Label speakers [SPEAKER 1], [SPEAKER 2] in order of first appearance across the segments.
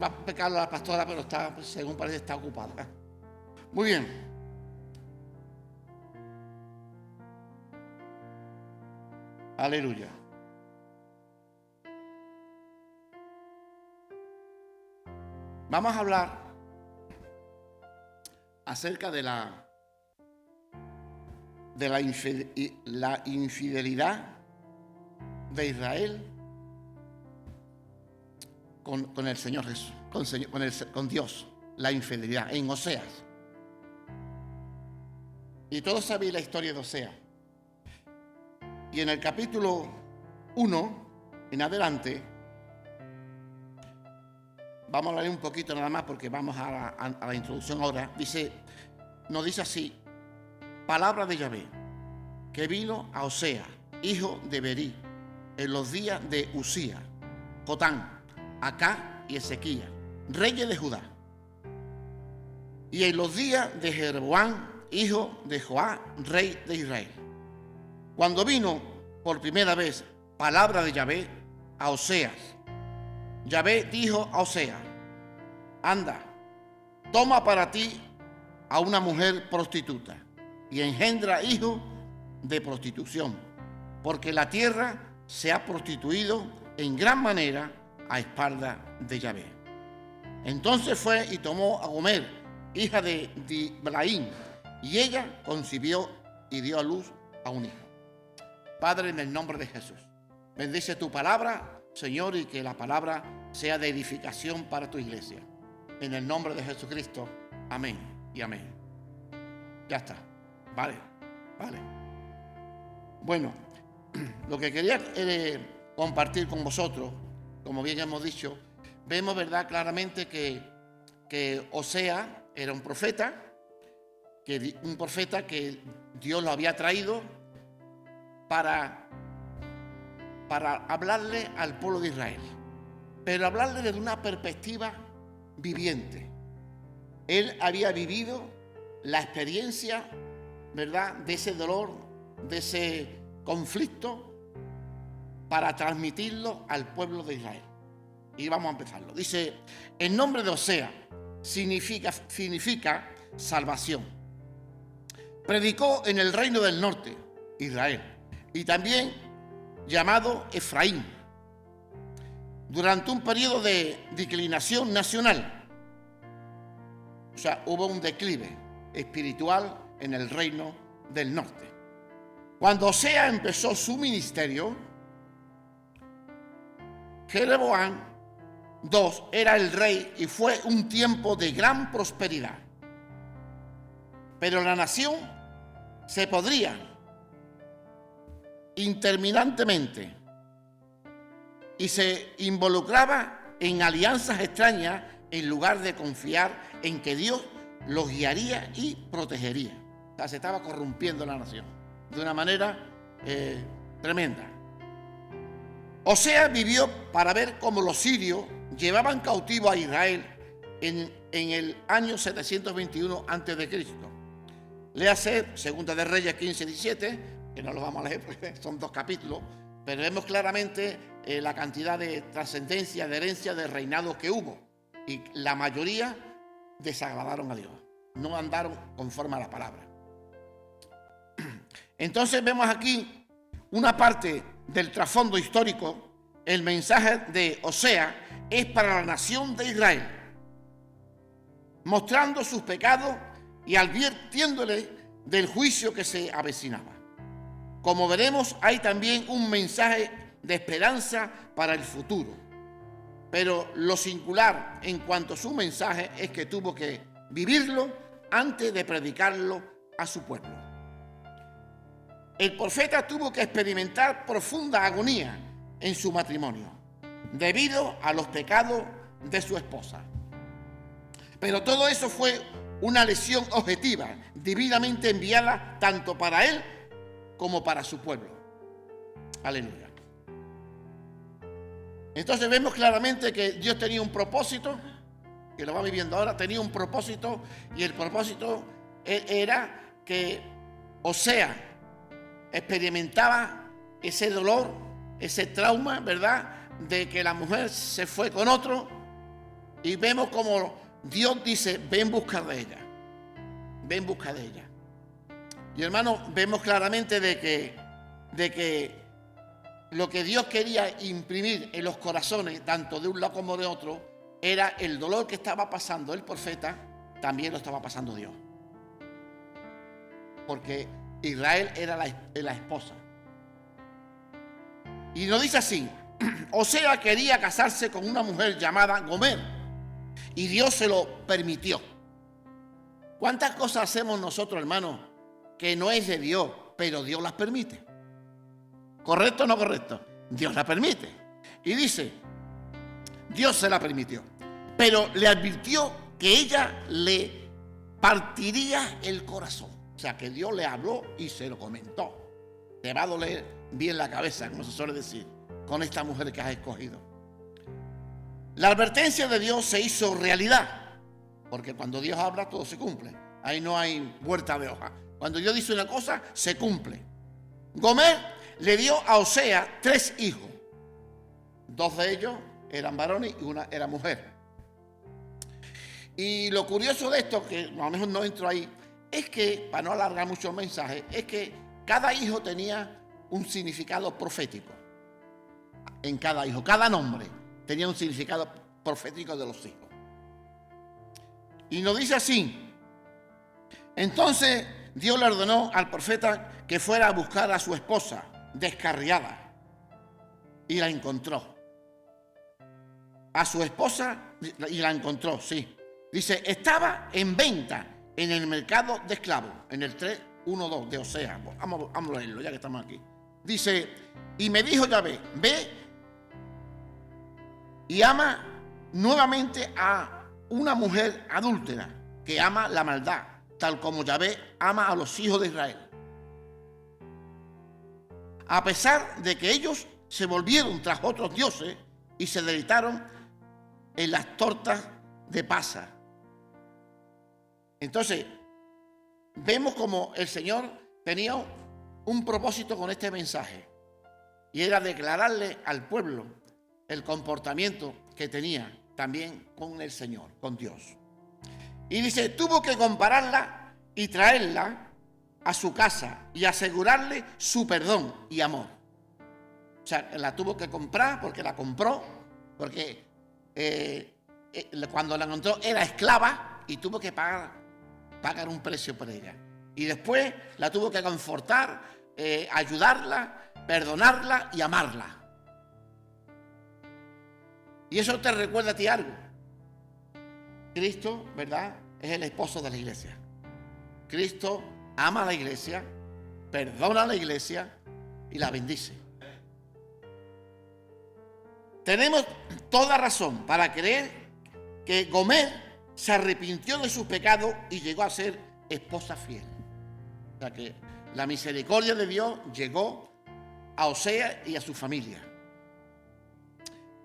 [SPEAKER 1] Va a pecar la pastora, pero está, según parece, está ocupada. Muy bien. Aleluya. Vamos a hablar acerca de la infidelidad de Israel con el Señor Jesús, con Dios, la infidelidad en Oseas. Y todos sabéis la historia de Oseas. Y en el capítulo 1 en adelante, vamos a leer un poquito nada más porque vamos a la introducción ahora. Nos dice así: palabra de Yahvé, que vino a Oseas, hijo de Berí, en los días de Usías, Jotán, Acá y Ezequías, reyes de Judá, y en los días de Jeroboam, hijo de Joás, rey de Israel. Cuando vino por primera vez palabra de Yahvé a Oseas, Yahvé dijo a Oseas: anda, toma para ti a una mujer prostituta y engendra hijos de prostitución, porque la tierra se ha prostituido en gran manera a espaldas de Yahvé. Entonces fue y tomó a Gomer, hija de Diblaim, y ella concibió y dio a luz a un hijo. Padre, en el nombre de Jesús, bendice tu palabra, Señor, y que la palabra sea de edificación para tu iglesia. En el nombre de Jesucristo, amén y amén. Ya está. Vale. Bueno, lo que quería compartir con vosotros, como bien hemos dicho, vemos, ¿verdad?, claramente que Oseas era un profeta que Dios lo había traído para hablarle al pueblo de Israel, pero hablarle desde una perspectiva viviente. Él había vivido la experiencia, ¿verdad?, de ese dolor, de ese conflicto, para transmitirlo al pueblo de Israel. Y vamos a empezarlo. Dice: el nombre de Oseas significa salvación. Predicó en el reino del norte, Israel, y también llamado Efraín, durante un periodo de declinación nacional. O sea, hubo un declive espiritual en el reino del norte. Cuando Oseas empezó su ministerio, Jeroboam II era el rey y fue un tiempo de gran prosperidad. Pero la nación se podría interminablemente y se involucraba en alianzas extrañas en lugar de confiar en que Dios los guiaría y protegería. O sea, se estaba corrompiendo la nación de una manera tremenda. Oseas vivió para ver cómo los sirios llevaban cautivo a Israel en el año 721 a.C. Léase Segunda de Reyes 15-17, que no lo vamos a leer porque son 2 capítulos, pero vemos claramente la cantidad de trascendencia, de herencia, de reinados que hubo. Y la mayoría desagradaron a Dios, no andaron conforme a la palabra. Entonces vemos aquí una parte del trasfondo histórico. El mensaje de Oseas es para la nación de Israel, mostrando sus pecados y advirtiéndole del juicio que se avecinaba. Como veremos, hay también un mensaje de esperanza para el futuro, pero lo singular en cuanto a su mensaje es que tuvo que vivirlo antes de predicarlo a su pueblo. El profeta tuvo que experimentar profunda agonía en su matrimonio debido a los pecados de su esposa. Pero todo eso fue una lección objetiva, divinamente enviada tanto para él como para su pueblo. Aleluya. Entonces vemos claramente que Dios tenía un propósito, que lo va viviendo ahora, tenía un propósito, y el propósito era que Oseas experimentaba ese dolor, ese trauma, ¿verdad?, de que la mujer se fue con otro, Y vemos como Dios dice, ven en busca de ella. Ven en busca de ella. Y hermano, vemos claramente de que lo que Dios quería imprimir en los corazones, tanto de un lado como de otro, era el dolor que estaba pasando el profeta, también lo estaba pasando Dios. Porque Israel era la esposa. Y nos dice así, Osea quería casarse con una mujer llamada Gomer, y Dios se lo permitió. ¿Cuántas cosas hacemos nosotros, hermanos, que no es de Dios, pero Dios las permite? ¿Correcto o no correcto? Dios la permite. Y dice, Dios se la permitió, pero le advirtió que ella le partiría el corazón. O sea, que Dios le habló y se lo comentó. Te va a doler bien la cabeza, como se suele decir, con esta mujer que has escogido. La advertencia de Dios se hizo realidad, porque cuando Dios habla todo se cumple. Ahí no hay vuelta de hoja. Cuando Dios dice una cosa, se cumple. Gomer le dio a Osea 3 hijos. 2 de ellos eran varones y una era mujer. Y lo curioso de esto, que a lo mejor no entro ahí, es que, para no alargar mucho el mensaje, es que cada hijo tenía un significado profético. En cada hijo, cada nombre tenía un significado profético de los hijos. Y nos dice así: entonces Dios le ordenó al profeta que fuera a buscar a su esposa descarriada, y la encontró. A su esposa, y la encontró, sí. Dice, estaba en venta en el mercado de esclavos, en el 3:1-2 de Osea. Vamos a leerlo ya que estamos aquí. Dice, y me dijo Yahvé, ve y ama nuevamente a una mujer adúltera que ama la maldad, tal como Yahvé ama a los hijos de Israel. A pesar de que ellos se volvieron tras otros dioses y se deleitaron en las tortas de pasa. Entonces, vemos como el Señor tenía un propósito con este mensaje, y era declararle al pueblo el comportamiento que tenía también con el Señor, con Dios. Y dice, tuvo que compararla y traerla a su casa y asegurarle su perdón y amor. O sea, la tuvo que comprar porque la compró, porque cuando la encontró era esclava y tuvo que pagar un precio por ella. Y después la tuvo que confortar, ayudarla, perdonarla y amarla. Y eso te recuerda a ti algo. Cristo, ¿verdad?, es el esposo de la iglesia. Cristo ama a la iglesia, perdona a la iglesia y la bendice. Tenemos toda razón para creer que Gomer se arrepintió de sus pecados y llegó a ser esposa fiel. O sea que la misericordia de Dios llegó a Osea y a su familia.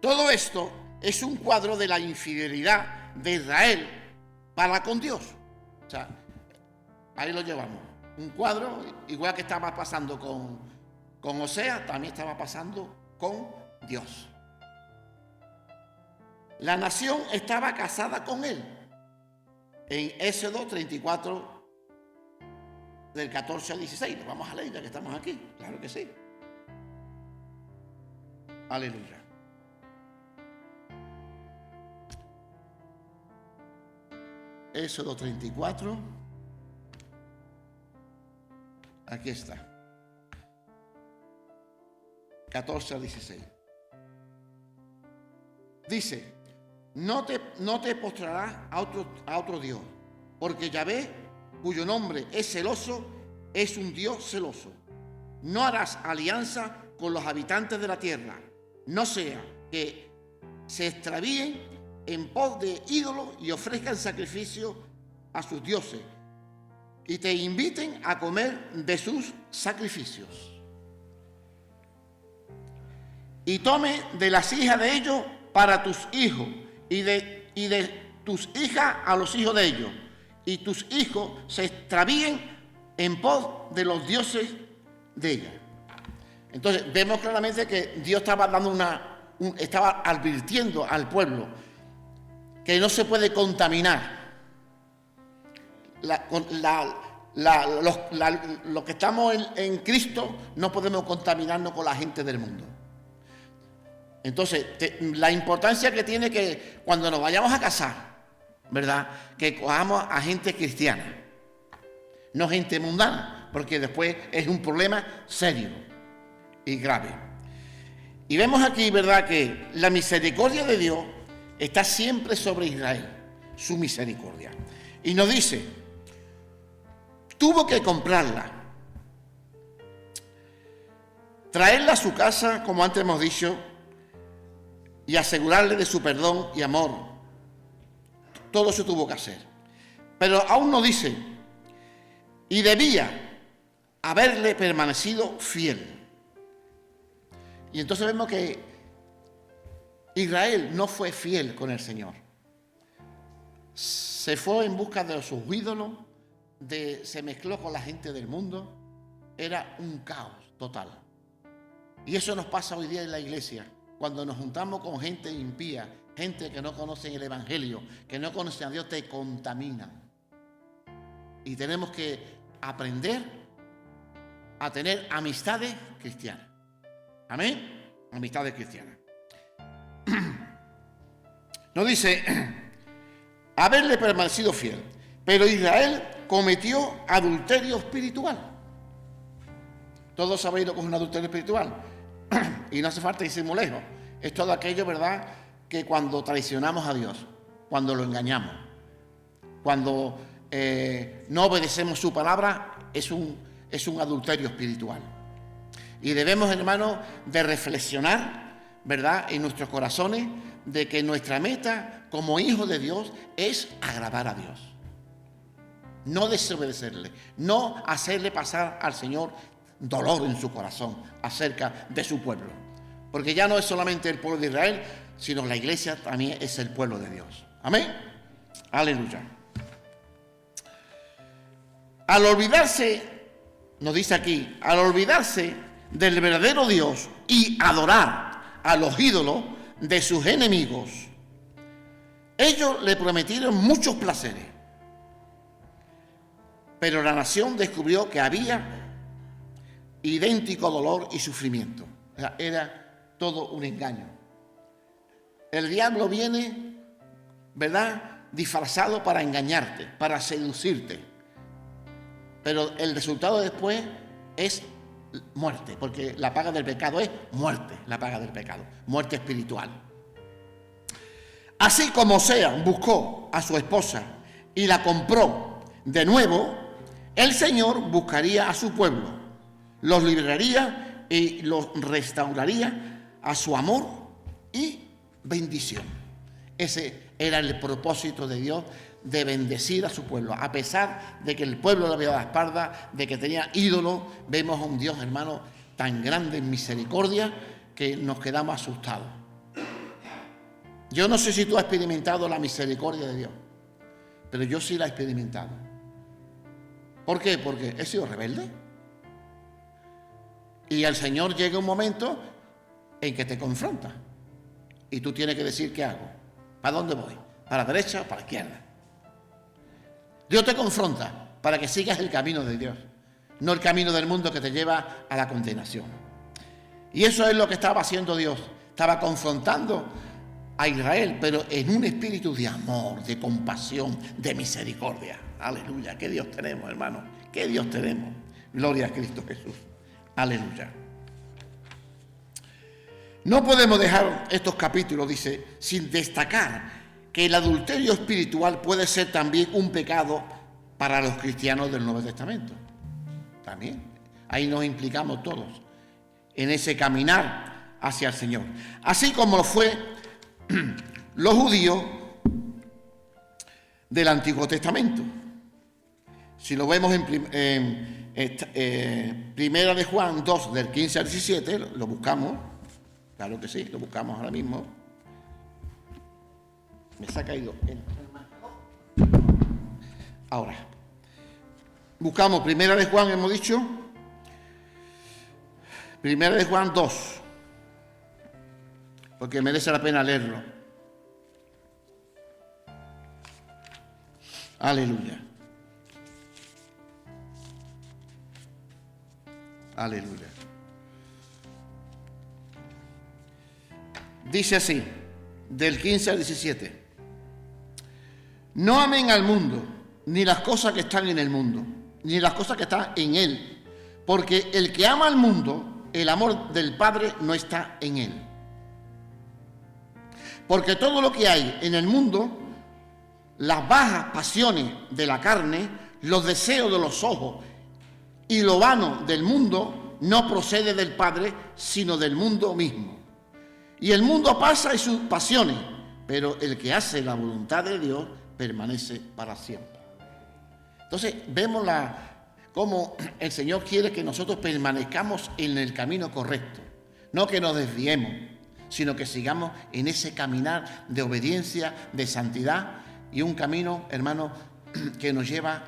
[SPEAKER 1] Todo esto es un cuadro de la infidelidad de Israel para con Dios. O sea, ahí lo llevamos. Un cuadro, igual que estaba pasando con Osea, también estaba pasando con Dios. La nación estaba casada con él. En Éxodo 34, del 14 al 16. Lo vamos a leer ya que estamos aquí. Claro que sí. Aleluya. Éxodo 34. Aquí está. 14 al 16. Dice, no te postrarás a otro Dios, porque Yahvé, cuyo nombre es celoso, es un Dios celoso. No harás alianza con los habitantes de la tierra, no sea que se extravíen en pos de ídolos y ofrezcan sacrificio a sus dioses y te inviten a comer de sus sacrificios. Y tome de las hijas de ellos para tus hijos y de tus hijas a los hijos de ellos, y tus hijos se extravíen en pos de los dioses de ella. Entonces vemos claramente que Dios estaba dando estaba advirtiendo al pueblo que no se puede contaminar. Los que estamos en Cristo no podemos contaminarnos con la gente del mundo. Entonces, la importancia que tiene que cuando nos vayamos a casar, ¿verdad?, que cojamos a gente cristiana, no gente mundana, porque después es un problema serio y grave. Y vemos aquí, ¿verdad?, que la misericordia de Dios está siempre sobre Israel, su misericordia. Y nos dice, tuvo que comprarla, traerla a su casa, como antes hemos dicho, y asegurarle de su perdón y amor. Todo eso tuvo que hacer. Pero aún no dice, y debía haberle permanecido fiel. Y entonces vemos que Israel no fue fiel con el Señor. Se fue en busca de sus ídolos, se mezcló con la gente del mundo. Era un caos total. Y eso nos pasa hoy día en la iglesia. Cuando nos juntamos con gente impía, gente que no conoce el Evangelio, que no conocen a Dios, te contaminan. Y tenemos que aprender a tener amistades cristianas. Amén. Amistades cristianas. Nos dice, haberle permanecido fiel. Pero Israel cometió adulterio espiritual. Todos sabéis lo que es un adulterio espiritual. Y no hace falta irse muy lejos. Es todo aquello, ¿verdad?, que cuando traicionamos a Dios, cuando lo engañamos, cuando no obedecemos su palabra, es un adulterio espiritual. Y debemos, hermanos, de reflexionar, ¿verdad?, en nuestros corazones, de que nuestra meta como hijos de Dios es agradar a Dios. No desobedecerle, no hacerle pasar al Señor dolor en su corazón acerca de su pueblo. Porque ya no es solamente el pueblo de Israel, sino la iglesia también es el pueblo de Dios. Amén. Aleluya. Al olvidarse, nos dice aquí, al olvidarse del verdadero Dios y adorar a los ídolos de sus enemigos, ellos le prometieron muchos placeres. Pero la nación descubrió que había idéntico dolor y sufrimiento. O sea, era todo un engaño. El diablo viene, ¿verdad?, disfrazado para engañarte, para seducirte. Pero el resultado después es muerte, porque la paga del pecado es muerte, la paga del pecado, muerte espiritual. Así como Osea buscó a su esposa y la compró de nuevo, el Señor buscaría a su pueblo, los liberaría y los restauraría a su amor y bendición. Ese era el propósito de Dios, de bendecir a su pueblo. A pesar de que el pueblo le había dado la espalda, de que tenía ídolos, vemos a un Dios, hermano, tan grande en misericordia que nos quedamos asustados. Yo no sé si tú has experimentado la misericordia de Dios, pero yo sí la he experimentado. ¿Por qué? Porque he sido rebelde. Y al Señor llega un momento en que te confronta. Y tú tienes que decir, ¿qué hago? ¿Para dónde voy? ¿Para la derecha o para la izquierda? Dios te confronta para que sigas el camino de Dios, no el camino del mundo que te lleva a la condenación. Y eso es lo que estaba haciendo Dios. Estaba confrontando a Israel, pero en un espíritu de amor, de compasión, de misericordia. Aleluya. ¿Qué Dios tenemos, hermano? ¿Qué Dios tenemos? Gloria a Cristo Jesús. Aleluya. No podemos dejar estos capítulos, dice, sin destacar que el adulterio espiritual puede ser también un pecado para los cristianos del Nuevo Testamento. También. Ahí nos implicamos todos en ese caminar hacia el Señor. Así como fue los judíos del Antiguo Testamento. Si lo vemos en Primera de Juan 2, del 15 al 17, lo buscamos. Claro que sí, lo buscamos ahora mismo. Me se ha caído el marcador. Ahora, buscamos Primera de Juan, hemos dicho. Primera de Juan 2, porque merece la pena leerlo. Aleluya. Aleluya. Dice así, del 15 al 17. No amen al mundo, ni las cosas que están en el mundo, ni las cosas que están en él. Porque el que ama al mundo, el amor del Padre no está en él. Porque todo lo que hay en el mundo, las bajas pasiones de la carne, los deseos de los ojos y lo vano del mundo, no procede del Padre, sino del mundo mismo. Y el mundo pasa y sus pasiones, pero el que hace la voluntad de Dios permanece para siempre. Entonces vemos cómo el Señor quiere que nosotros permanezcamos en el camino correcto, no que nos desviemos, sino que sigamos en ese caminar de obediencia, de santidad y un camino, hermano, que nos lleva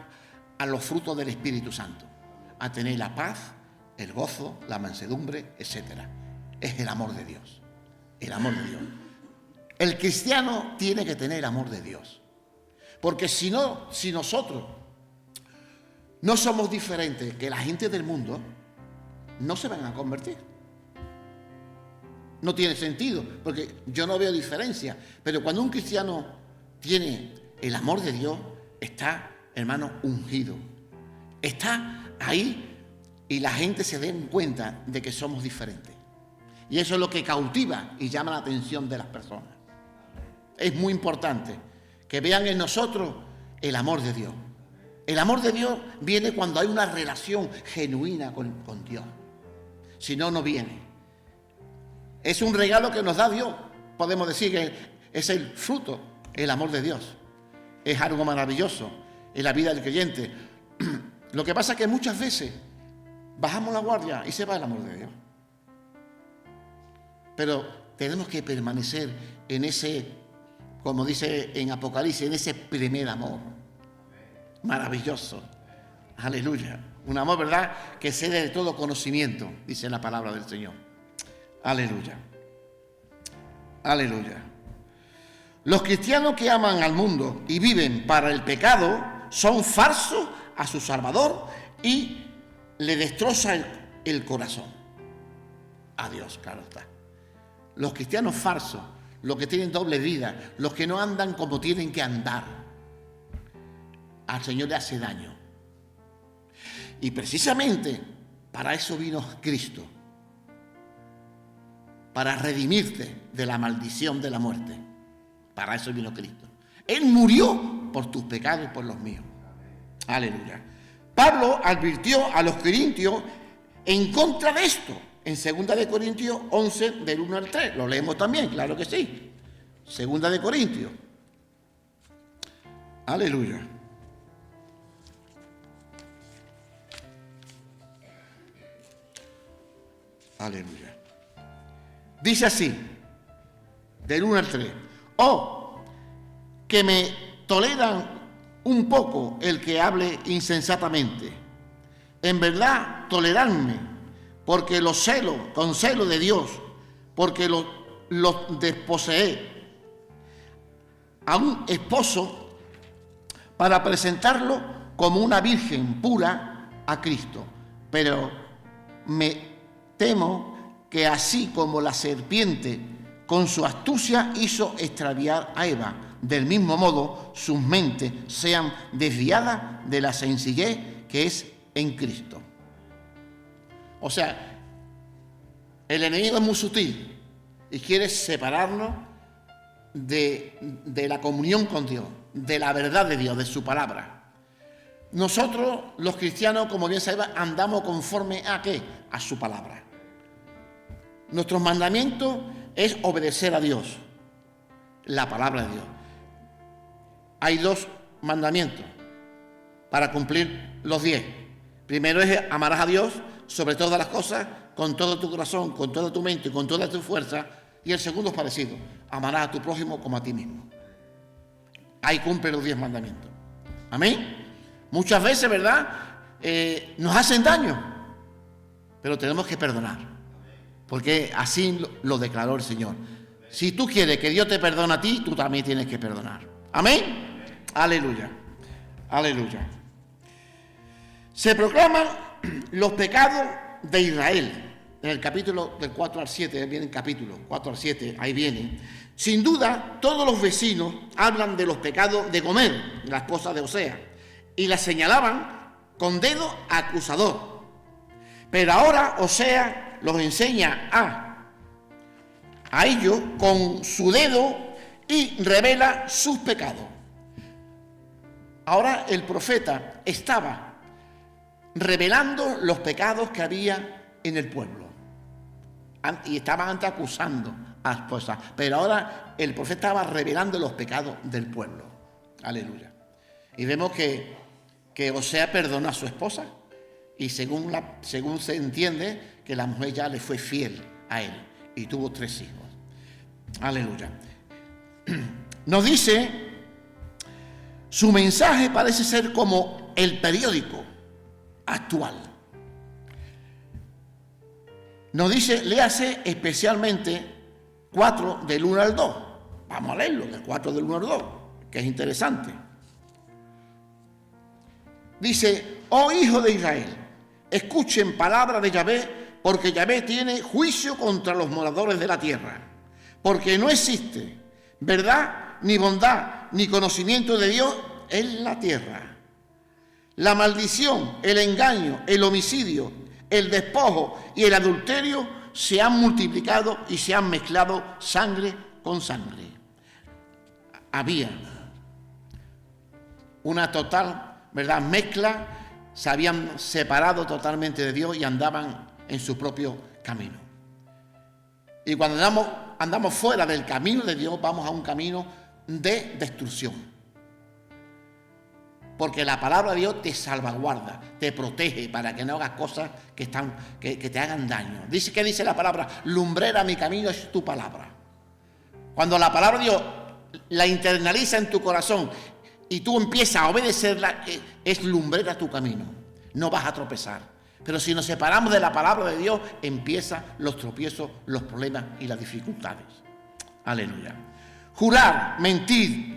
[SPEAKER 1] a los frutos del Espíritu Santo, a tener la paz, el gozo, la mansedumbre, etc. Es el amor de Dios, el amor de Dios. El cristiano tiene que tener amor de Dios, porque si nosotros no somos diferentes que la gente del mundo, no se van a convertir. No tiene sentido, porque yo no veo diferencia. Pero cuando un cristiano tiene el amor de Dios, está, hermano, ungido. Está ahí y la gente se da cuenta de que somos diferentes. Y eso es lo que cautiva y llama la atención de las personas. Es muy importante que vean en nosotros el amor de Dios. El amor de Dios viene cuando hay una relación genuina con Dios. Si no, no viene. Es un regalo que nos da Dios. Podemos decir que es el fruto, el amor de Dios. Es algo maravilloso en la vida del creyente. Lo que pasa es que muchas veces bajamos la guardia y se va el amor de Dios. Pero tenemos que permanecer en ese, como dice en Apocalipsis, en ese primer amor. Maravilloso. Aleluya. Un amor, ¿verdad?, que cede de todo conocimiento, dice la palabra del Señor. Aleluya. Aleluya. Los cristianos que aman al mundo y viven para el pecado son falsos a su Salvador y le destrozan el corazón. A Dios, claro está. Los cristianos falsos, los que tienen doble vida, los que no andan como tienen que andar, al Señor le hace daño. Y precisamente para eso vino Cristo, para redimirte de la maldición de la muerte. Para eso vino Cristo. Él murió por tus pecados y por los míos. Aleluya. Pablo advirtió a los corintios en contra de esto, en 2 Corintios 11, del 1 al 3. Lo leemos también, claro que sí. 2 Corintios. Aleluya. Aleluya. Dice así, del 1 al 3. Oh, que me toleran un poco el que hable insensatamente. En verdad, toleradme, porque los celo, con celo de Dios, porque los desposeé a un esposo para presentarlo como una virgen pura a Cristo. Pero me temo que así como la serpiente con su astucia hizo extraviar a Eva, del mismo modo sus mentes sean desviadas de la sencillez que es en Cristo. O sea, el enemigo es muy sutil y quiere separarnos de la comunión con Dios, de la verdad de Dios, de su palabra. Nosotros, los cristianos, como bien sabemos, andamos conforme a ¿qué? A su palabra. Nuestros mandamientos es obedecer a Dios, la palabra de Dios. Hay 2 mandamientos para cumplir los 10. Primero es amarás a Dios sobre todas las cosas, con todo tu corazón, con toda tu mente, con toda tu fuerza. Y el segundo es parecido, amarás a tu prójimo como a ti mismo. Ahí cumple los 10 mandamientos. Amén. Muchas veces, ¿verdad?, nos hacen daño, pero tenemos que perdonar. Porque así lo declaró el Señor. Si tú quieres que Dios te perdone a ti, tú también tienes que perdonar. Amén. Aleluya. Aleluya. Se proclaman los pecados de Israel. En el capítulo del 4 al 7, vienen capítulos 4 al 7, ahí vienen. Sin duda, todos los vecinos hablan de los pecados de Gomer, la esposa de Osea, y la señalaban con dedo acusador. Pero ahora Osea los enseña a ellos con su dedo y revela sus pecados. Ahora el profeta estaba revelando los pecados que había en el pueblo. Y estaban antes acusando a la esposa, pero ahora el profeta estaba revelando los pecados del pueblo. Aleluya. Y vemos que Osea perdonó a su esposa y según se entiende que la mujer ya le fue fiel a él y tuvo 3 hijos. Aleluya. Nos dice, su mensaje parece ser como el periódico actual. Nos dice, léase especialmente 4 del 1 al 2. Vamos a leerlo, del 4 del 1 al 2, que es interesante. Dice, oh hijo de Israel, escuchen palabra de Yahvé, porque Yahvé tiene juicio contra los moradores de la tierra. Porque no existe verdad, ni bondad, ni conocimiento de Dios en la tierra. La maldición, el engaño, el homicidio, el despojo y el adulterio se han multiplicado y se han mezclado sangre con sangre. Había una total, ¿verdad?, mezcla, se habían separado totalmente de Dios y andaban en su propio camino. Y cuando andamos fuera del camino de Dios, vamos a un camino de destrucción. Porque la palabra de Dios te salvaguarda, te protege para que no hagas cosas que te hagan daño. ¿Qué dice la palabra? Lumbrera mi camino es tu palabra. Cuando la palabra de Dios la internaliza en tu corazón y tú empiezas a obedecerla, es lumbrera tu camino. No vas a tropezar. Pero si nos separamos de la palabra de Dios, empiezan los tropiezos, los problemas y las dificultades. Aleluya. Jurar, mentir,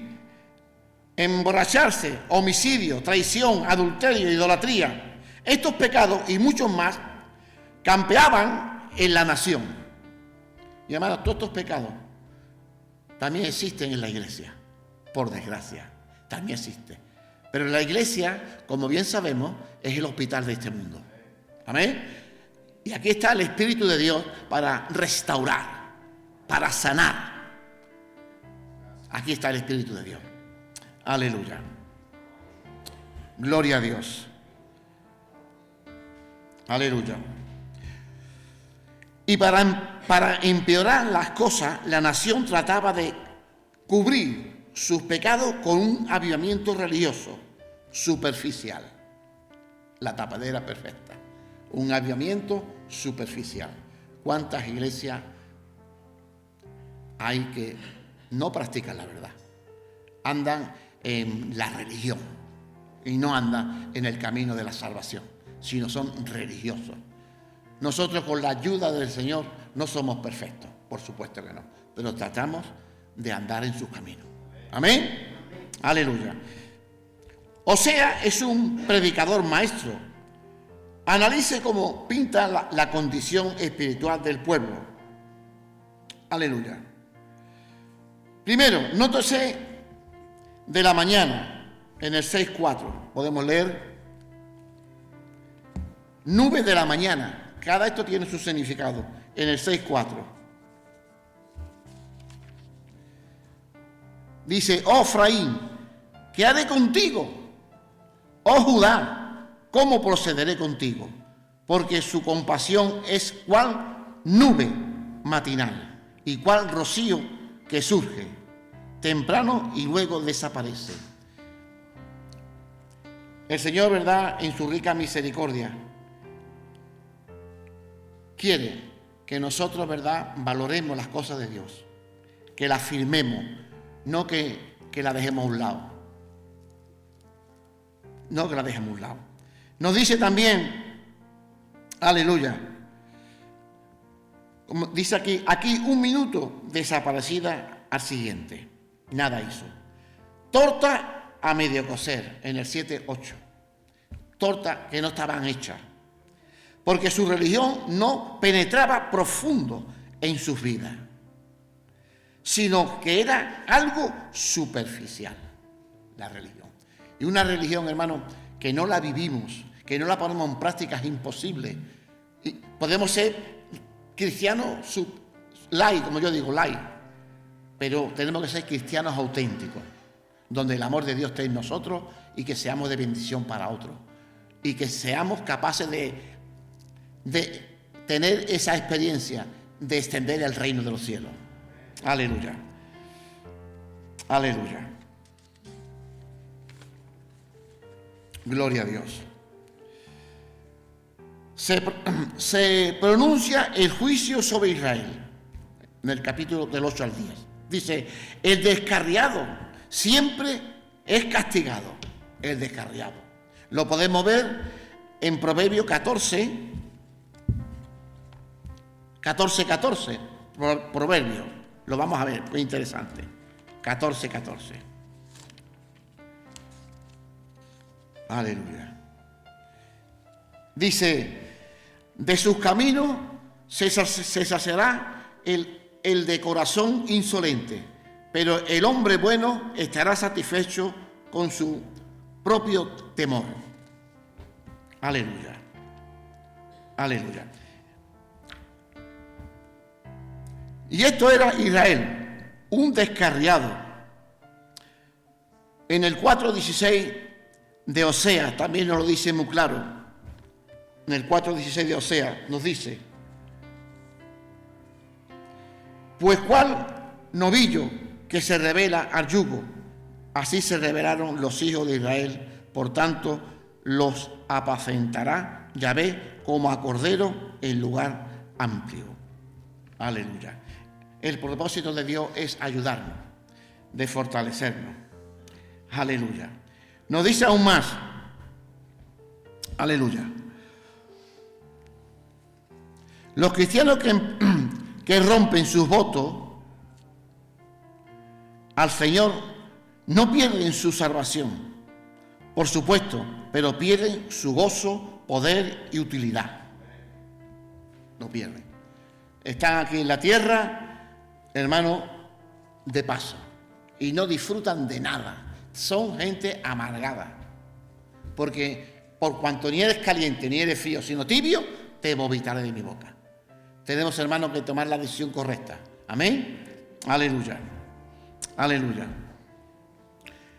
[SPEAKER 1] emborracharse, homicidio, traición, adulterio, idolatría. Estos pecados y muchos más campeaban en la nación. Y hermanos, todos estos pecados también existen en la iglesia, por desgracia, también existen. Pero la iglesia, como bien sabemos, es el hospital de este mundo. Amén. Y aquí está el Espíritu de Dios para restaurar, para sanar. Aquí está el Espíritu de Dios. Aleluya. Gloria a Dios. Aleluya. Y para empeorar las cosas, la nación trataba de cubrir sus pecados con un avivamiento religioso superficial. La tapadera perfecta. Un avivamiento superficial. ¿Cuántas iglesias hay que no practican la verdad? Andan en la religión y no andan en el camino de la salvación, sino son religiosos. Nosotros, con la ayuda del Señor, no somos perfectos, por supuesto que no, pero tratamos de andar en sus caminos. Amén. Aleluya. Osea es un predicador maestro. Analice cómo pinta la condición espiritual del pueblo. Aleluya. Primero, nótese de la mañana, en el 6:4, podemos leer, nubes de la mañana. Cada esto tiene su significado. En el 6:4 dice, oh Efraín, ¿qué haré contigo? Oh Judá, ¿cómo procederé contigo? Porque su compasión es cual nube matinal y cual rocío que surge temprano y luego desaparece. El Señor, ¿verdad?, en su rica misericordia, quiere que nosotros, ¿verdad?, valoremos las cosas de Dios, que las firmemos, no que las dejemos a un lado. No que las dejemos a un lado. Nos dice también, aleluya, como dice aquí 1 minuto desaparecida al siguiente. Nada hizo. Torta a medio cocer, en el 7:8. Tortas que no estaban hechas. Porque su religión no penetraba profundo en sus vidas, sino que era algo superficial, la religión. Y una religión, hermano, que no la vivimos, que no la ponemos en práctica, es imposible. Y podemos ser cristianos light, como yo digo, light, pero tenemos que ser cristianos auténticos, donde el amor de Dios esté en nosotros y que seamos de bendición para otros. Y que seamos capaces de tener esa experiencia de extender el reino de los cielos. Aleluya. Aleluya. Gloria a Dios. Se pronuncia el juicio sobre Israel en el capítulo del 8 al 10. Dice, el descarriado siempre es castigado. El descarriado. Lo podemos ver en Proverbios 14, Proverbios. Lo vamos a ver, muy interesante. 14. Aleluya. Dice, de sus caminos se saciará el de corazón insolente, pero el hombre bueno estará satisfecho con su propio temor. Aleluya. Aleluya. Y esto era Israel, un descarriado. En el 4:16 de Oseas también nos lo dice muy claro. En el 4:16 de Oseas nos dice, pues cuál novillo que se revela al yugo, así se rebelaron los hijos de Israel, por tanto los apacentará Yahvé como a cordero en lugar amplio. Aleluya. El propósito de Dios es ayudarnos, de fortalecernos. Aleluya. Nos dice aún más. Aleluya. Los cristianos que rompen sus votos al Señor no pierden su salvación, por supuesto, pero pierden su gozo, poder y utilidad. Lo pierden. Están aquí en la tierra, hermano, de paso, y no disfrutan de nada. Son gente amargada, porque por cuanto ni eres caliente ni eres frío, sino tibio, te vomitaré de mi boca. Tenemos, hermanos, que tomar la decisión correcta. Amén. Aleluya. Aleluya.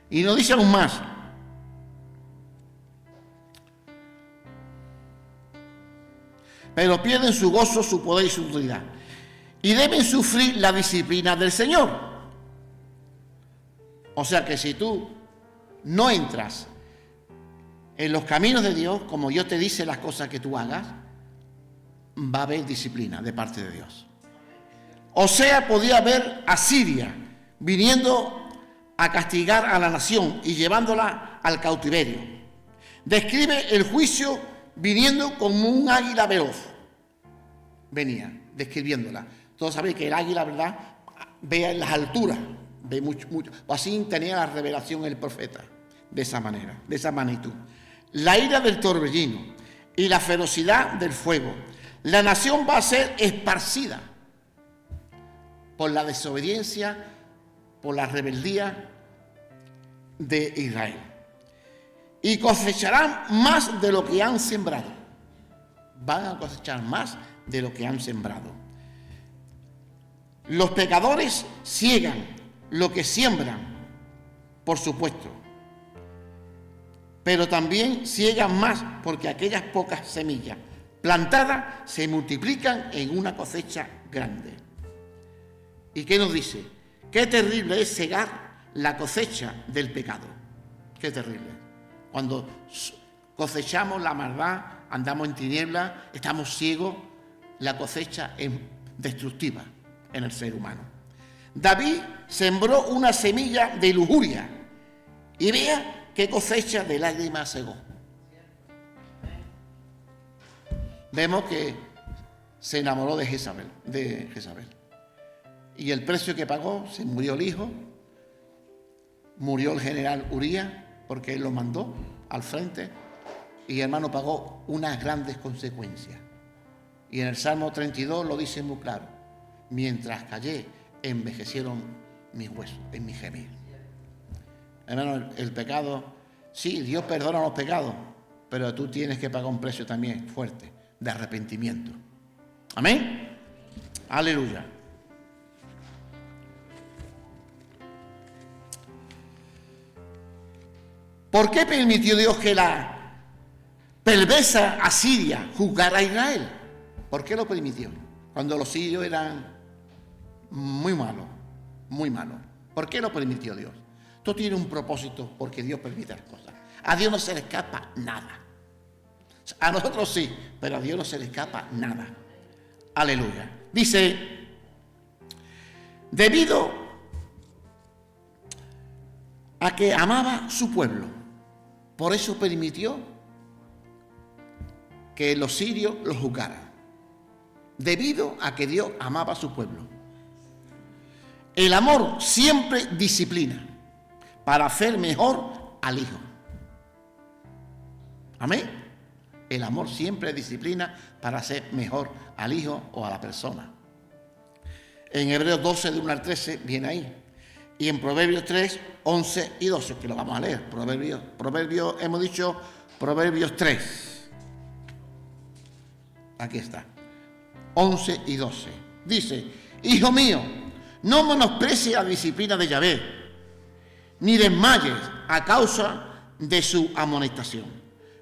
[SPEAKER 1] Y nos dice aún más. Pero pierden su gozo, su poder y su utilidad. Y deben sufrir la disciplina del Señor. O sea que si tú no entras en los caminos de Dios, como Dios te dice las cosas que tú hagas, va a haber disciplina de parte de Dios. O sea, podía ver a Siria viniendo a castigar a la nación y llevándola al cautiverio. Describe el juicio viniendo como un águila veloz. Venía, describiéndola. Todos sabéis que el águila, ¿verdad?, ve en las alturas, ve mucho. O así tenía la revelación el profeta, de esa manera, de esa magnitud. La ira del torbellino y la ferocidad del fuego. La nación va a ser esparcida por la desobediencia, por la rebeldía de Israel. Y cosecharán más de lo que han sembrado. Van a cosechar más de lo que han sembrado. Los pecadores ciegan lo que siembran, por supuesto. Pero también ciegan más porque aquellas pocas semillas plantadas se multiplican en una cosecha grande. ¿Y qué nos dice? Qué terrible es cegar la cosecha del pecado. Qué terrible. Cuando cosechamos la maldad, andamos en tinieblas, estamos ciegos, la cosecha es destructiva en el ser humano. David sembró una semilla de lujuria y vea qué cosecha de lágrimas cegó. Vemos que se enamoró de Jezabel. Y el precio que pagó, se murió el hijo murió el general Urías porque él lo mandó al frente y hermano pagó unas grandes consecuencias. Y en el Salmo 32 lo dice muy claro: mientras callé, envejecieron mis huesos en mi gemir. Hermano, el pecado, sí, Dios perdona los pecados, pero tú tienes que pagar un precio también fuerte de arrepentimiento. Amén. Aleluya. ¿Por qué permitió Dios que la perversa Asiria juzgara a Israel? ¿Por qué lo permitió? Cuando los sirios eran muy malos, muy malos. ¿Por qué lo permitió Dios? Esto tiene un propósito porque Dios permite las cosas. A Dios no se le escapa nada. A nosotros sí, pero a Dios no se le escapa nada. Aleluya. Dice, debido a que amaba su pueblo, por eso permitió que los sirios los juzgaran. Debido a que Dios amaba a su pueblo. El amor siempre disciplina para hacer mejor al hijo. Amén. El amor siempre disciplina para hacer mejor al hijo o a la persona. En Hebreos 12, de 1 al 13, viene ahí. Y en Proverbios 3, 11 y 12, que lo vamos a leer. Proverbios, hemos dicho Proverbios 3. Aquí está. 11 y 12. Dice, hijo mío, no menosprecies la disciplina de Yahvé, ni desmayes a causa de su amonestación.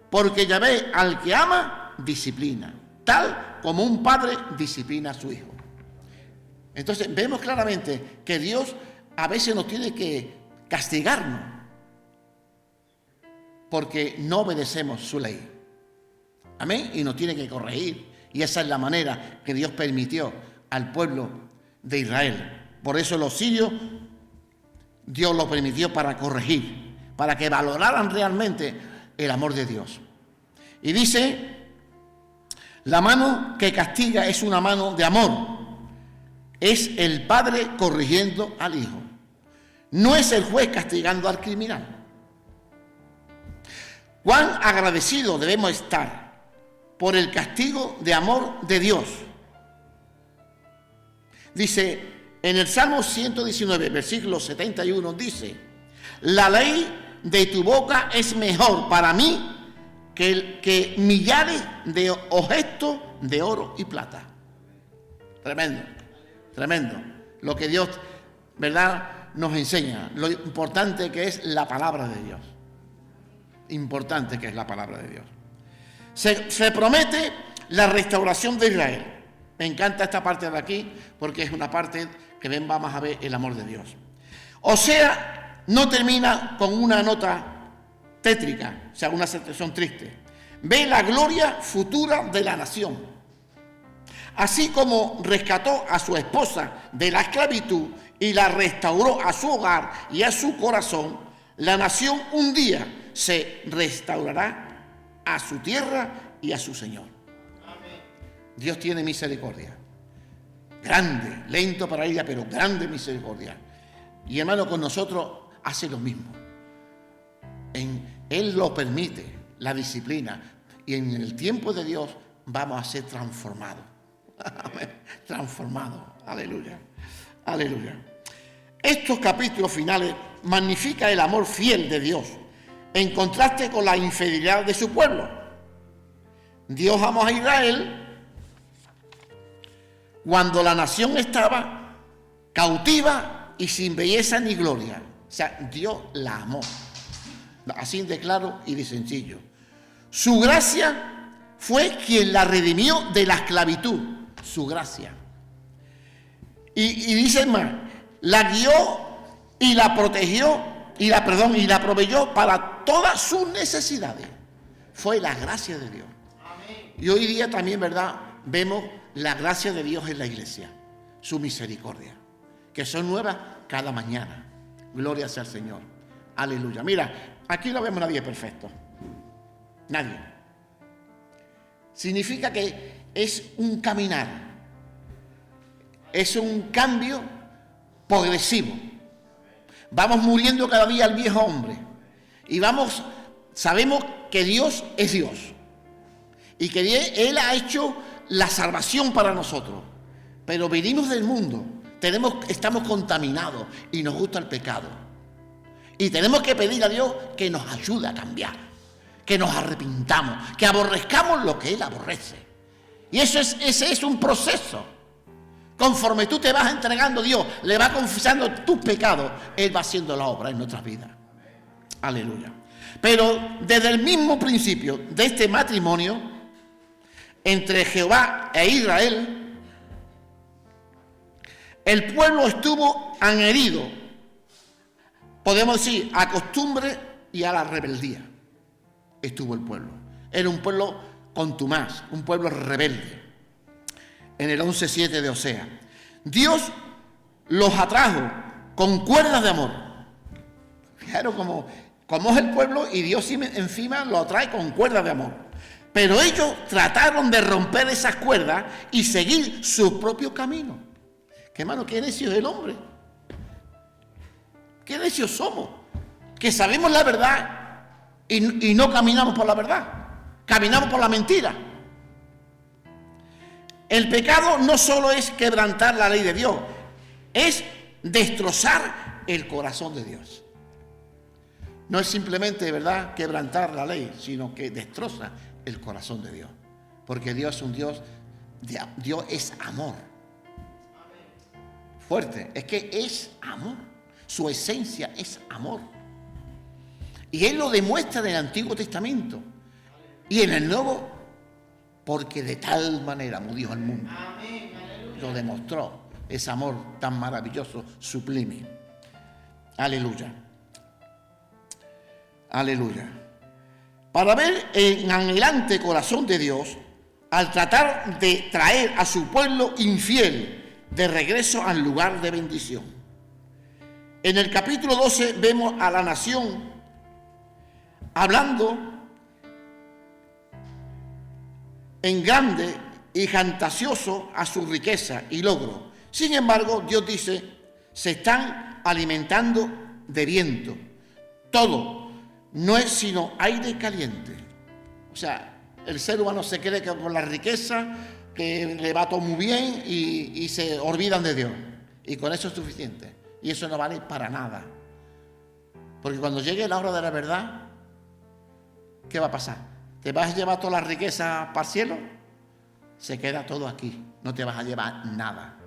[SPEAKER 1] Porque Yahvé al que ama, disciplina, tal como un padre disciplina a su hijo. Entonces vemos claramente que Dios a veces nos tiene que castigarnos porque no obedecemos su ley. Amén. Y nos tiene que corregir. Y esa es la manera que Dios permitió al pueblo de Israel. Por eso los sirios, Dios lo permitió para corregir, para que valoraran realmente el amor de Dios. Y dice, la mano que castiga es una mano de amor. Es el padre corrigiendo al hijo. No es el juez castigando al criminal. Cuán agradecidos debemos estar por el castigo de amor de Dios. Dice, en el Salmo 119, versículo 71, dice, la ley de tu boca es mejor para mí que millares de objetos de oro y plata. Tremendo, tremendo. Lo que Dios, ¿verdad?, nos enseña. Lo importante que es la palabra de Dios. Importante que es la palabra de Dios. Se promete la restauración de Israel. Me encanta esta parte de aquí porque es una parte que vamos a ver el amor de Dios. O sea, no termina con una nota tétrica, o sea, una situación triste. Ve la gloria futura de la nación. Así como rescató a su esposa de la esclavitud y la restauró a su hogar y a su corazón, la nación un día se restaurará a su tierra y a su Señor. Amén. Dios tiene misericordia. Grande, lento para ella, pero grande misericordia. Y hermano, con nosotros hace lo mismo. Él lo permite, la disciplina. Y en el tiempo de Dios vamos a ser transformados. Transformados. Aleluya. Aleluya. Estos capítulos finales magnifican el amor fiel de Dios en contraste con la infidelidad de su pueblo. Dios amó a Israel cuando la nación estaba cautiva y sin belleza ni gloria. O sea, Dios la amó. Así de claro y de sencillo. Su gracia fue quien la redimió de la esclavitud. Su gracia. Y dice más, la guió y la protegió y la proveyó para todas sus necesidades. Fue la gracia de Dios. Amén. Y hoy día también, ¿verdad?, vemos la gracia de Dios en la iglesia, su misericordia, que son nuevas cada mañana. Gloria sea al Señor. Aleluya. Mira, aquí no vemos nadie perfecto. Nadie. Significa que es un caminar. Es un cambio progresivo. Vamos muriendo cada día al viejo hombre. Y sabemos que Dios es Dios. Y que Él ha hecho la salvación para nosotros. Pero venimos del mundo. Estamos contaminados y nos gusta el pecado. Y tenemos que pedir a Dios que nos ayude a cambiar. Que nos arrepintamos. Que aborrezcamos lo que Él aborrece. Y ese es un proceso. Conforme tú te vas entregando a Dios, le vas confesando tus pecados, Él va haciendo la obra en nuestras vidas. Aleluya. Pero desde el mismo principio de este matrimonio entre Jehová e Israel, el pueblo estuvo adherido, podemos decir, a costumbre y a la rebeldía. Estuvo el pueblo. Era un pueblo contumaz, un pueblo rebelde. En el 11:7 de Osea. Dios los atrajo con cuerdas de amor. Fijaros cómo es el pueblo y Dios encima lo atrae con cuerdas de amor. Pero ellos trataron de romper esas cuerdas y seguir su propio camino. Que hermano, qué necio es el hombre. Qué necios somos. Que sabemos la verdad y no caminamos por la verdad. Caminamos por la mentira. El pecado no solo es quebrantar la ley de Dios, es destrozar el corazón de Dios. No es simplemente, ¿verdad?, quebrantar la ley, sino que destroza el corazón de Dios. Porque Dios es un Dios, Dios es amor. Fuerte, es que es amor. Su esencia es amor. Y Él lo demuestra en el Antiguo Testamento. Y en el Nuevo, porque de tal manera amó Dios al mundo. Lo demostró, ese amor tan maravilloso, sublime. Aleluya. Aleluya. Para ver en anhelante corazón de Dios, al tratar de traer a su pueblo infiel de regreso al lugar de bendición. En el capítulo 12 vemos a la nación hablando en grande y fantasioso a su riqueza y logro. Sin embargo, Dios dice, se están alimentando de viento. Todo no es sino aire caliente. O sea, el ser humano se cree que por la riqueza, que le va todo muy bien y se olvidan de Dios. Y con eso es suficiente. Y eso no vale para nada. Porque cuando llegue la hora de la verdad, ¿qué va a pasar? ¿Te vas a llevar toda la riqueza para el cielo? Se queda todo aquí. No te vas a llevar nada.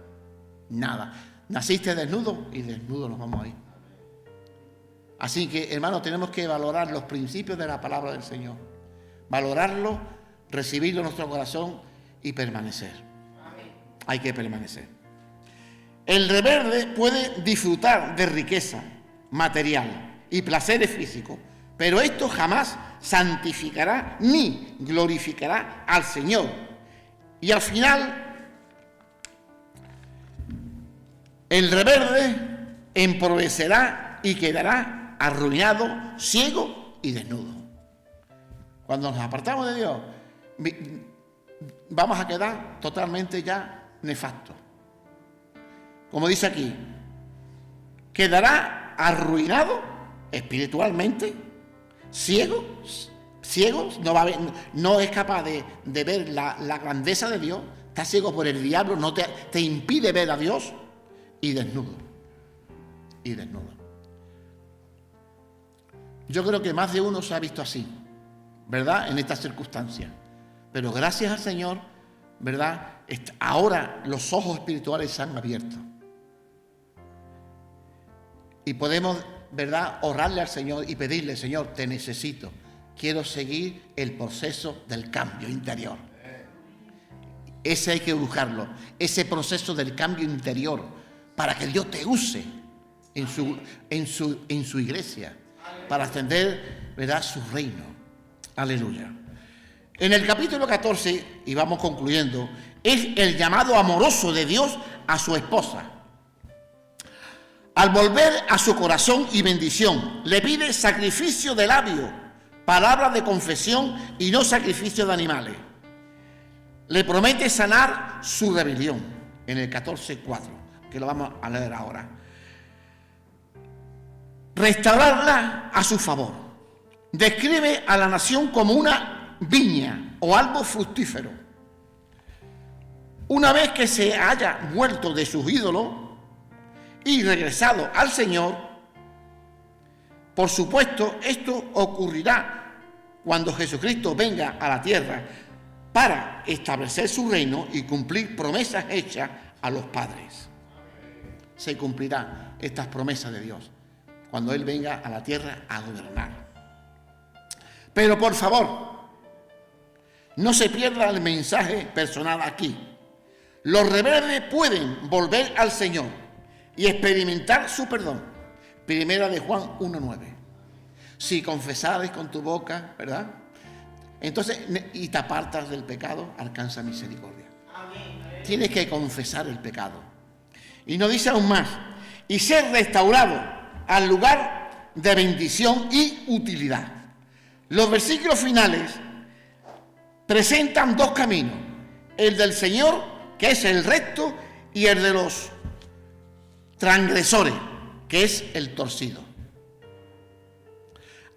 [SPEAKER 1] Nada. Naciste desnudo y desnudo nos vamos a ir. Así que, hermanos, tenemos que valorar los principios de la palabra del Señor. Valorarlo, recibirlo en nuestro corazón y permanecer. Hay que permanecer. El rebelde puede disfrutar de riqueza material y placeres físicos, pero esto jamás santificará ni glorificará al Señor. Y al final, el rebelde empobrecerá y quedará arruinado, ciego y desnudo. Cuando nos apartamos de Dios, vamos a quedar totalmente ya nefastos. Como dice aquí, quedará arruinado espiritualmente, ciego, no es capaz de ver la grandeza de Dios, está ciego por el diablo, no te impide ver a Dios, y desnudo. Yo creo que más de uno se ha visto así, ¿verdad?, en estas circunstancias. Pero gracias al Señor, ¿verdad?, ahora los ojos espirituales se han abierto. Y podemos, ¿verdad?, orarle al Señor y pedirle, Señor, te necesito. Quiero seguir el proceso del cambio interior. Ese hay que buscarlo. Ese proceso del cambio interior para que Dios te use en su iglesia para extender, ¿verdad?, su reino. Aleluya. En el capítulo 14, y vamos concluyendo, es el llamado amoroso de Dios a su esposa. Al volver a su corazón y bendición, le pide sacrificio de labio, palabras de confesión y no sacrificio de animales. Le promete sanar su rebelión, en el 14:4, que lo vamos a leer ahora. restaurarla a su favor. Describe a la nación como una viña o algo fructífero. Una vez que se haya vuelto de sus ídolos y regresado al Señor, por supuesto, esto ocurrirá cuando Jesucristo venga a la tierra para establecer su reino y cumplir promesas hechas a los padres. Se cumplirán estas promesas de Dios cuando Él venga a la tierra a gobernar. Pero por favor, no se pierda el mensaje personal aquí. Los rebeldes pueden volver al Señor y experimentar su perdón. Primera de Juan 1:9. Si confesares con tu boca, ¿verdad? Entonces, y te apartas del pecado, alcanza misericordia. Tienes que confesar el pecado. Y nos dice aún más, y ser restaurado al lugar de bendición y utilidad. Los versículos finales presentan dos caminos, el del Señor, que es el recto, y el de los transgresores, que es el torcido.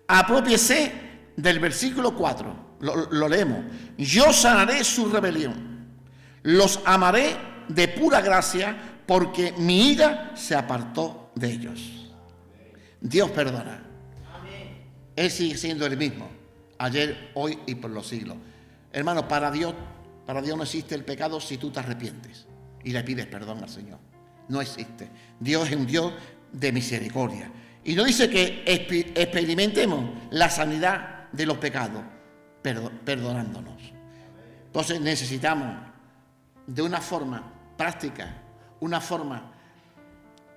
[SPEAKER 1] Apropiese del versículo 4, lo leemos. Yo sanaré su rebelión, los amaré de pura gracia, porque mi ira se apartó de ellos. Dios perdona. Él sigue siendo el mismo, ayer, hoy y por los siglos. Hermano, para Dios no existe el pecado si tú te arrepientes y le pides perdón al Señor. No existe. Dios es un Dios de misericordia. Y nos dice que experimentemos la sanidad de los pecados, perdonándonos. Entonces necesitamos de una forma práctica, una forma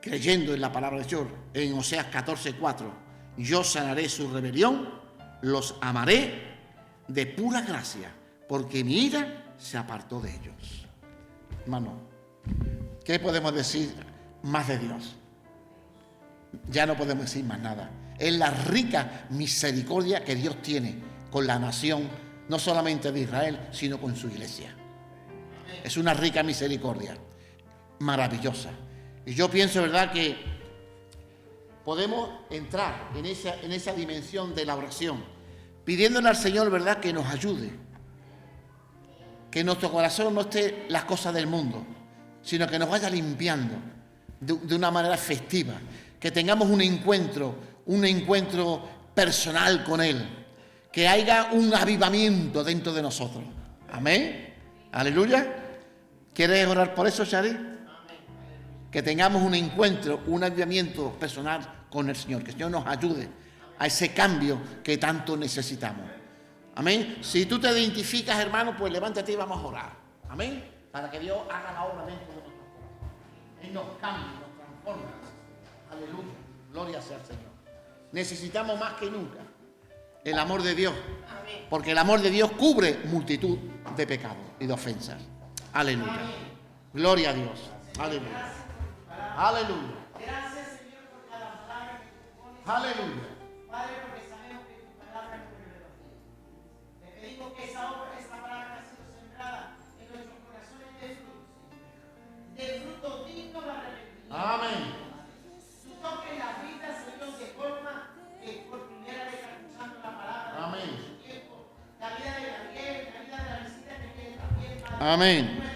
[SPEAKER 1] creyendo en la palabra de Dios, en Oseas 14:4, yo sanaré su rebelión, los amaré de pura gracia, porque mi ira se apartó de ellos. Hermano, ¿qué podemos decir más de Dios? Ya no podemos decir más nada. Es la rica misericordia que Dios tiene con la nación, no solamente de Israel, sino con su iglesia. Es una rica misericordia, maravillosa. Y yo pienso, ¿verdad?, que podemos entrar en esa dimensión de la oración, pidiéndole al Señor, ¿verdad?, que nos ayude. Que en nuestro corazón no esté las cosas del mundo, sino que nos vaya limpiando de una manera festiva. Que tengamos un encuentro personal con Él. Que haya un avivamiento dentro de nosotros. Amén. Aleluya. ¿Quieres orar por eso, Shari? Que tengamos un encuentro, un avivamiento personal con el Señor. Que el Señor nos ayude a ese cambio que tanto necesitamos. Amén. Si tú te identificas, hermano, pues levántate y vamos a orar. Amén. Para que Dios haga la obra dentro de nuestros corazones. Él nos cambia, nos transforma. Aleluya. Gloria sea al Señor. Necesitamos más que nunca el amor de Dios. Porque el amor de Dios cubre multitud de pecados y de ofensas. Aleluya. Gloria a Dios. Aleluya. Aleluya.
[SPEAKER 2] Gracias, Señor, por cada palabra que tú pones.
[SPEAKER 1] Aleluya.
[SPEAKER 2] Padre, porque sabemos que tu palabra es poderosa. Te pedimos que esta palabra que ha sido sembrada en nuestros corazones de fruto digno de arrepentimiento.
[SPEAKER 1] Amén.
[SPEAKER 2] Tú toques la vida, Señor, de forma que por primera vez escuchando la palabra.
[SPEAKER 1] Amén.
[SPEAKER 2] La vida de Gabriel, la vida de la visita que viene también, Padre.
[SPEAKER 1] Amén.